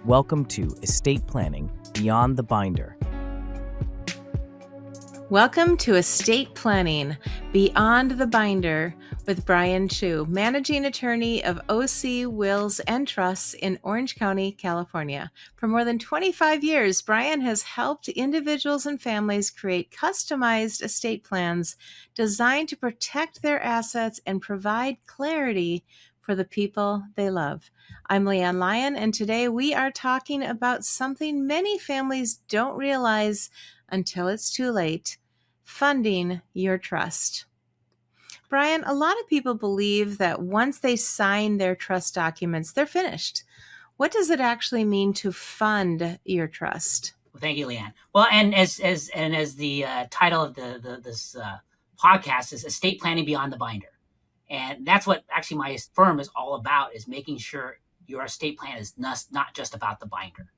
Welcome to Estate Planning Beyond the Binder. Welcome to Estate Planning Beyond the Binder with Brian Chu, Managing Attorney of OC Wills and Trusts in Orange County, California. For more than 25 years, Brian has helped individuals and families create customized estate plans designed to protect their assets and provide clarity for the people they love. I'm Leanne Lyon, and today we are talking about something many families don't realize until it's too late: funding your trust. Brian, a lot of people believe that once they sign their trust documents, they're finished. What does it actually mean to fund your trust? Well, thank you, Leanne. Well, and as the title of this podcast is Estate Planning Beyond the Binder. And that's what actually my firm is all about, is making sure your estate plan is not just about the binder.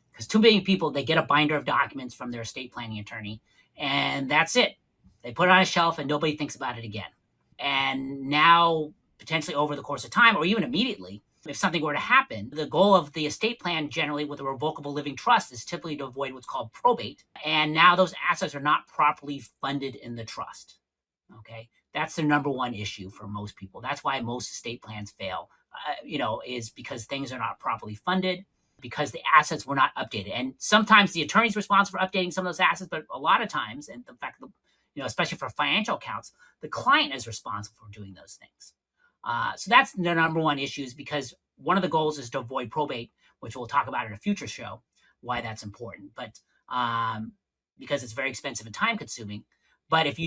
Because too many people, they get a binder of documents from their estate planning attorney, and that's it. They put it on a shelf and nobody thinks about it again. And now, potentially over the course of time, or even immediately, if something were to happen, the goal of the estate plan generally with a revocable living trust is typically to avoid what's called probate. And now those assets are not properly funded in the trust. Okay, that's the number one issue for most people. That's why most estate plans fail, is because things are not properly funded, because the assets were not updated. And sometimes the attorney's responsible for updating some of those assets, but a lot of times, and the fact that, especially for financial accounts, the client is responsible for doing those things. So that's the number one issue, is because one of the goals is to avoid probate, which we'll talk about in a future show, why that's important. But because it's very expensive and time consuming. But if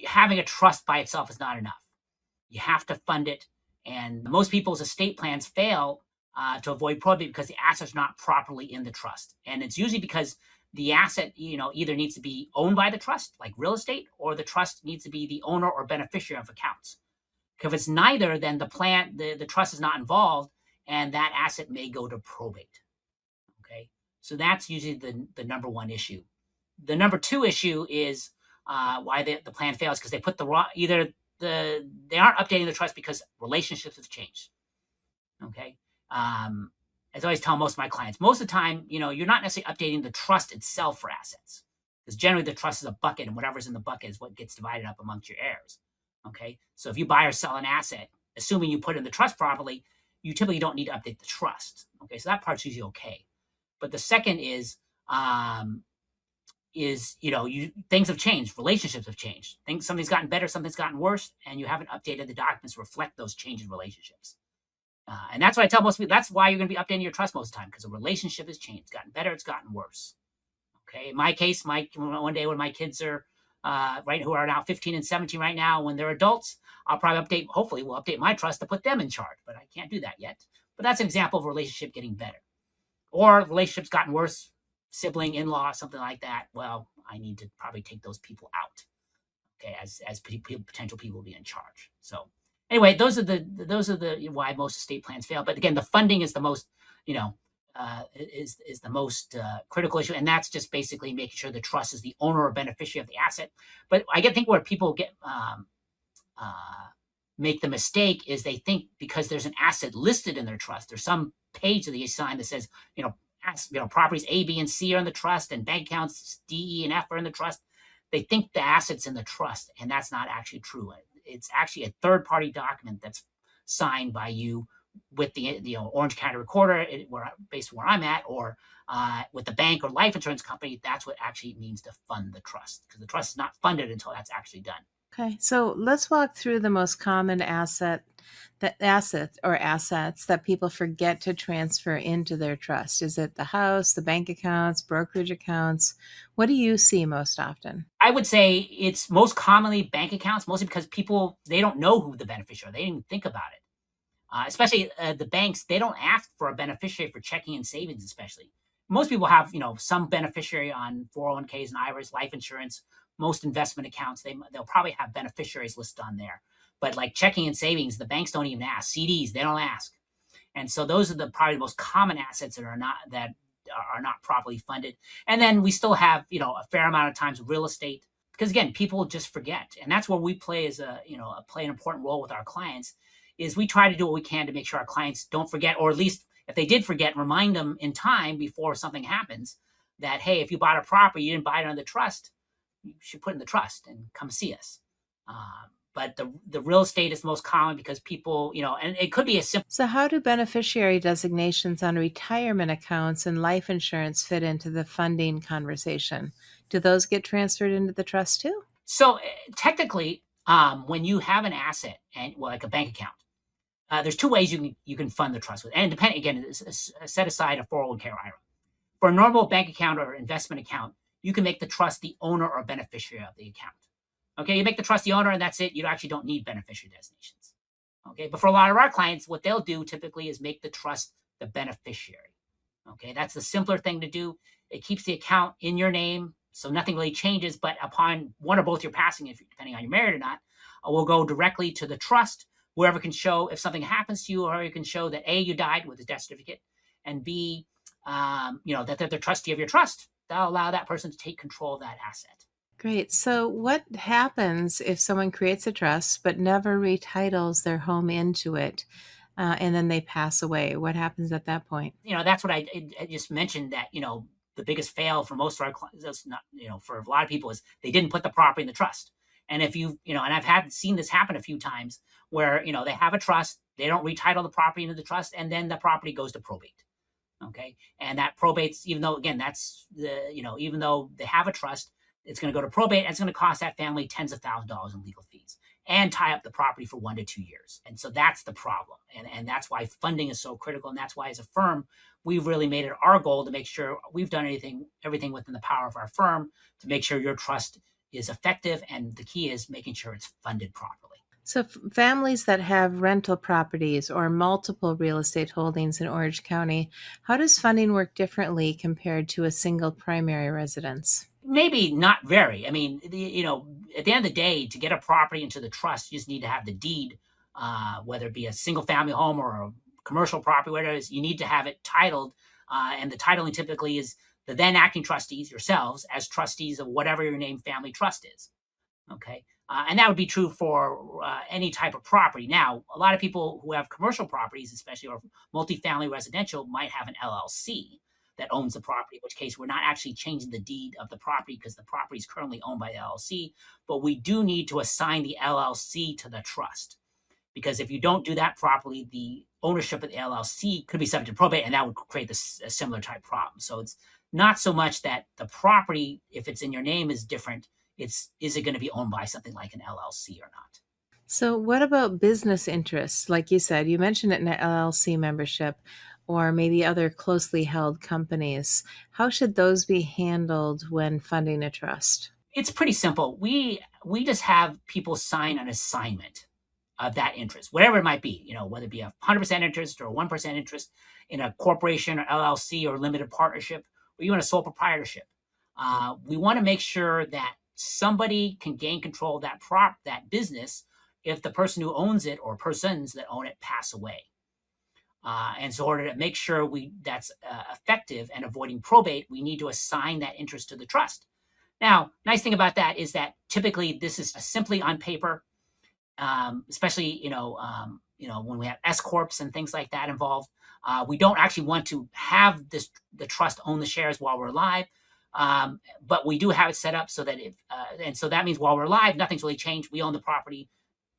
having a trust by itself is not enough. You have to fund it. And most people's estate plans fail to avoid probate because the assets are not properly in the trust. And it's usually because the asset, either needs to be owned by the trust, like real estate, or the trust needs to be the owner or beneficiary of accounts. If it's neither, then the trust is not involved, and that asset may go to probate. Okay, so that's usually the number one issue. The number two issue is why the plan fails, because they put they aren't updating the trust because relationships have changed. Okay. As I always tell most of my clients, most of the time, you're not necessarily updating the trust itself for assets, because generally the trust is a bucket, and whatever's in the bucket is what gets divided up amongst your heirs. Okay. So if you buy or sell an asset, assuming you put it in the trust properly, you typically don't need to update the trust. Okay. So that part's usually okay. But the second is things have changed, relationships have changed. Something's gotten better, something's gotten worse, and you haven't updated the documents to reflect those changes in relationships. And that's what I tell most people. That's why you're going to be updating your trust most of the time, because the relationship has changed. It's gotten better, it's gotten worse. Okay. In my case, one day when my kids are who are now 15 and 17 right now, when they're adults, I'll probably hopefully we'll update my trust to put them in charge, but I can't do that yet. But that's an example of a relationship getting better. Or relationship's gotten worse, sibling, in-law, something like that. Well, I need to probably take those people out, okay, as potential people will be in charge. So anyway, those are the why most estate plans fail. But again, the funding is the most, is the most critical issue, and that's just basically making sure the trust is the owner or beneficiary of the asset. But I think where people make the mistake is they think because there's an asset listed in their trust, there's some page that they sign that says, properties A, B, and C are in the trust, and bank accounts D, E, and F are in the trust. They think the asset's in the trust, and that's not actually true. It's actually a third-party document that's signed by you with the Orange County Recorder, based where I'm at, or with the bank or life insurance company. That's what actually means to fund the trust, because the trust is not funded until that's actually done. Okay, so let's walk through the most common assets that people forget to transfer into their trust. Is it the house, the bank accounts, brokerage accounts? What do you see most often? I would say it's most commonly bank accounts, mostly because people, they don't know who the beneficiary are. They didn't even think about it. Especially the banks, they don't ask for a beneficiary for checking and savings, especially. Most people have, some beneficiary on 401ks and IRAs, life insurance, most investment accounts. They'll probably have beneficiaries listed on there. But like checking and savings, the banks don't even ask. CDs, they don't ask. And so those are probably the most common assets that are not properly funded. And then we still have, a fair amount of times real estate, because again, people just forget. And that's where we play play an important role with our clients, is we try to do what we can to make sure our clients don't forget, or at least if they did forget, remind them in time before something happens that, hey, if you bought a property, you didn't buy it under the trust, you should put it in the trust and come see us. But the real estate is most common because people, and it could be a simple. So, how do beneficiary designations on retirement accounts and life insurance fit into the funding conversation? Do those get transferred into the trust too? So technically, when you have an asset and like a bank account, there's two ways you can fund the trust with, and depending again, set aside a 401k or IRA. For a normal bank account or investment account, you can make the trust the owner or beneficiary of the account. Okay, you make the trust the owner, and that's it. You actually don't need beneficiary designations. Okay, but for a lot of our clients, what they'll do typically is make the trust the beneficiary. Okay, that's the simpler thing to do. It keeps the account in your name, so nothing really changes. But upon one or both your passing, if depending on you're married or not, will go directly to the trust. Whoever can show if something happens to you, or you can show that A, you died with a death certificate, and B, that they're the trustee of your trust. That'll allow that person to take control of that asset. Great. So, what happens if someone creates a trust but never retitles their home into it, and then they pass away? What happens at that point? That's what I just mentioned, that, the biggest fail for most of our clients, not, for a lot of people, is they didn't put the property in the trust. And if and I've seen this happen a few times where, they have a trust, they don't retitle the property into the trust, and then the property goes to probate. Okay. And that probates, even though, again, that's even though they have a trust, it's going to go to probate, and it's going to cost that family tens of thousands of dollars in legal fees and tie up the property for 1 to 2 years. And so that's the problem. And that's why funding is so critical. And that's why, as a firm, we've really made it our goal to make sure we've done everything within the power of our firm to make sure your trust is effective. And the key is making sure it's funded properly. So, families that have rental properties or multiple real estate holdings in Orange County, how does funding work differently compared to a single primary residence? Maybe not very. I mean, at the end of the day, to get a property into the trust, you just need to have the deed, whether it be a single family home or a commercial property, whatever it is, you need to have it titled. And the titling typically is the then acting trustees, yourselves, as trustees of whatever your named family trust is. Okay. And that would be true for any type of property. Now, a lot of people who have commercial properties, especially, or multifamily residential, might have an LLC that owns the property, in which case we're not actually changing the deed of the property because the property is currently owned by the LLC, but we do need to assign the LLC to the trust. Because if you don't do that properly, the ownership of the LLC could be subject to probate, and that would create a similar type problem. So it's not so much that the property, if it's in your name, is different. Is it going to be owned by something like an LLC or not? So, what about business interests? Like you said, you mentioned an LLC membership or maybe other closely held companies. How should those be handled when funding a trust? It's pretty simple. We just have people sign an assignment of that interest, whatever it might be, whether it be a 100% interest or a 1% interest in a corporation or LLC or limited partnership, or even a sole proprietorship. We want to make sure that somebody can gain control of that business if the person who owns it or persons that own it pass away. And so in order to make sure that's effective and avoiding probate, we need to assign that interest to the trust. Now, nice thing about that is that typically this is simply on paper, especially, when we have S corps and things like that involved. We don't actually want to have the trust own the shares while we're alive. But we do have it set up so that and so that means while we're alive, nothing's really changed. We own the property.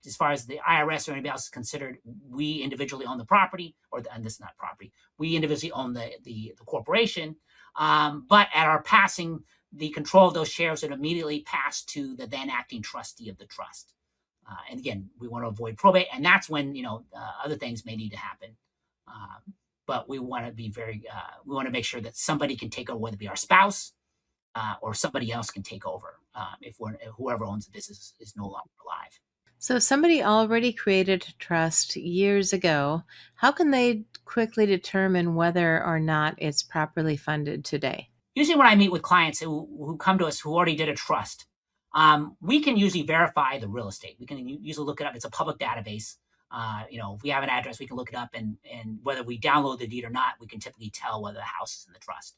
As far as the IRS or anybody else is considered, we individually own the property, and this is not property. We individually own the corporation. But at our passing, the control of those shares would immediately pass to the then acting trustee of the trust. And again, we want to avoid probate, and that's when other things may need to happen. But we want to be we want to make sure that somebody can take over, whether it be our spouse or somebody else can take over if whoever owns the business is no longer alive. So if somebody already created a trust years ago, how can they quickly determine whether or not it's properly funded today? Usually when I meet with clients who come to us who already did a trust, we can usually verify the real estate. We can usually look it up. It's a public database. If we have an address, we can look it up, and whether we download the deed or not, we can typically tell whether the house is in the trust.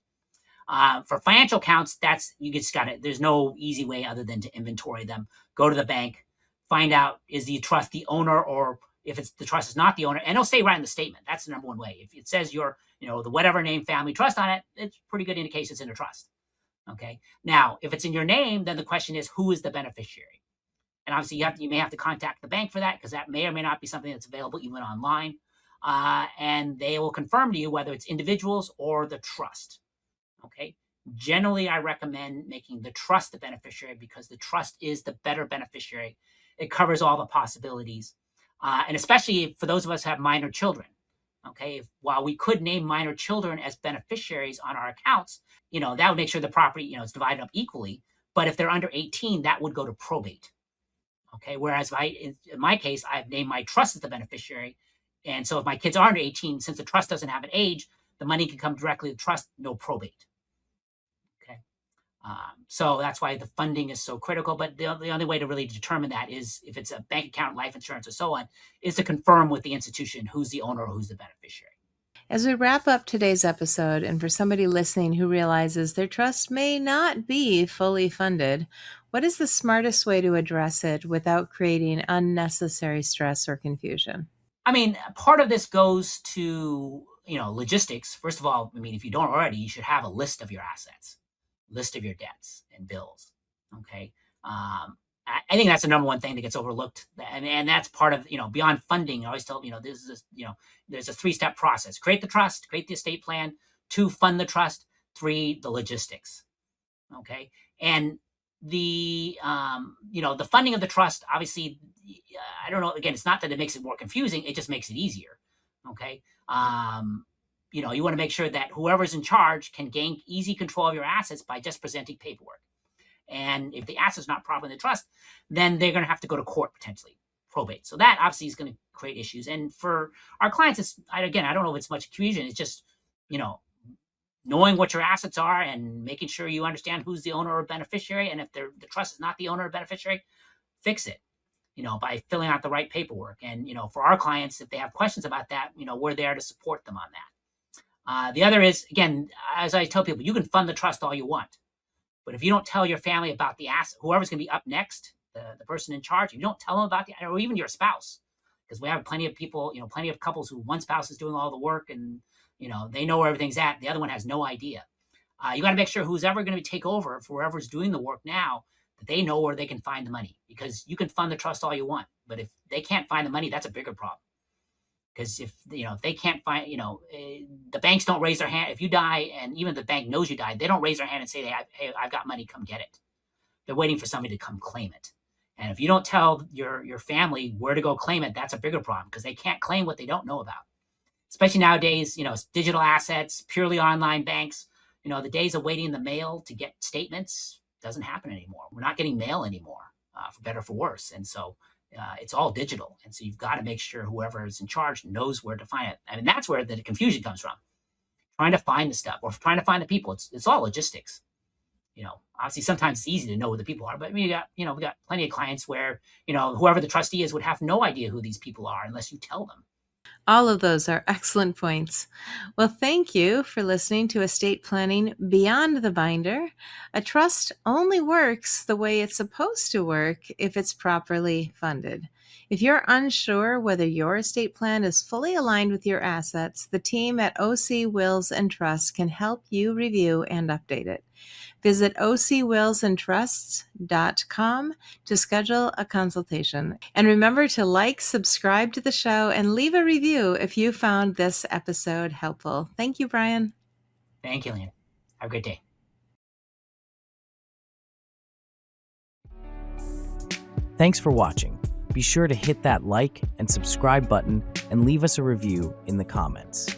For financial accounts, you just got it. There's no easy way other than to inventory them. Go to the bank, find out, is the trust the owner or if it's the trust is not the owner, and it'll say right in the statement. That's the number one way. If it says your, the whatever name family trust on it, it's pretty good indication it's in a trust. Okay. Now, if it's in your name, then the question is, who is the beneficiary? And obviously you may have to contact the bank for that, because that may or may not be something that's available even online. And they will confirm to you whether it's individuals or the trust. Okay. Generally, I recommend making the trust the beneficiary, because the trust is the better beneficiary. It covers all the possibilities. And especially for those of us who have minor children. Okay. While we could name minor children as beneficiaries on our accounts, that would make sure the property, is divided up equally. But if they're under 18, that would go to probate. Okay. Whereas in my case, I've named my trust as the beneficiary. And so if my kids are under 18, since the trust doesn't have an age, the money can come directly to the trust, no probate. Okay. So that's why the funding is so critical. But the only way to really determine that is, if it's a bank account, life insurance, or so on, is to confirm with the institution who's the owner or who's the beneficiary. As we wrap up today's episode, and for somebody listening who realizes their trust may not be fully funded, what is the smartest way to address it without creating unnecessary stress or confusion? I mean, part of this goes to, logistics. First of all, if you don't already, you should have a list of your assets, list of your debts and bills. Okay. I think that's the number one thing that gets overlooked. And that's part of, beyond funding. I always tell, there's a 3-step process: create the trust, create the estate plan, 2, fund the trust, 3, the logistics. Okay. And the funding of the trust, obviously, I don't know, again, it's not that it makes it more confusing, it just makes it easier. Okay. You want to make sure that whoever's in charge can gain easy control of your assets by just presenting paperwork. And if the asset's not properly in the trust, then they're going to have to go to court, potentially probate. So that obviously is going to create issues. And for our clients, I don't know if it's much confusion. It's just, knowing what your assets are and making sure you understand who's the owner or beneficiary. And if the trust is not the owner or beneficiary, fix it, by filling out the right paperwork. And, for our clients, if they have questions about that, we're there to support them on that. The other is, again, as I tell people, you can fund the trust all you want. But if you don't tell your family about the asset, whoever's going to be up next, the person in charge, if you don't tell them about or even your spouse, because we have plenty of people, plenty of couples who one spouse is doing all the work and, they know where everything's at. The other one has no idea. You got to make sure who's ever going to take over for whoever's doing the work now, that they know where they can find the money, because you can fund the trust all you want. But if they can't find the money, that's a bigger problem. Because if they can't find, the banks don't raise their hand. If you die, and even the bank knows you died, they don't raise their hand and say, hey, I've got money, come get it. They're waiting for somebody to come claim it. And if you don't tell your family where to go claim it, that's a bigger problem, because they can't claim what they don't know about. Especially nowadays, digital assets, purely online banks, the days of waiting in the mail to get statements doesn't happen anymore. We're not getting mail anymore, for better or for worse. And so it's all digital. And so you've got to make sure whoever is in charge knows where to find it. I mean, that's where the confusion comes from. Trying to find the stuff or trying to find the people. It's all logistics. Obviously sometimes it's easy to know who the people are, but we got plenty of clients where, whoever the trustee is would have no idea who these people are unless you tell them. All of those are excellent points. Well, thank you for listening to Estate Planning Beyond the Binder. A trust only works the way it's supposed to work if it's properly funded. If you're unsure whether your estate plan is fully aligned with your assets, the team at OC Wills and Trusts can help you review and update it. Visit ocwillsandtrusts.com to schedule a consultation. And remember to like, subscribe to the show, and leave a review if you found this episode helpful. Thank you, Brian. Thank you, Lynn. Have a great day. Thanks for watching. Be sure to hit that like and subscribe button and leave us a review in the comments.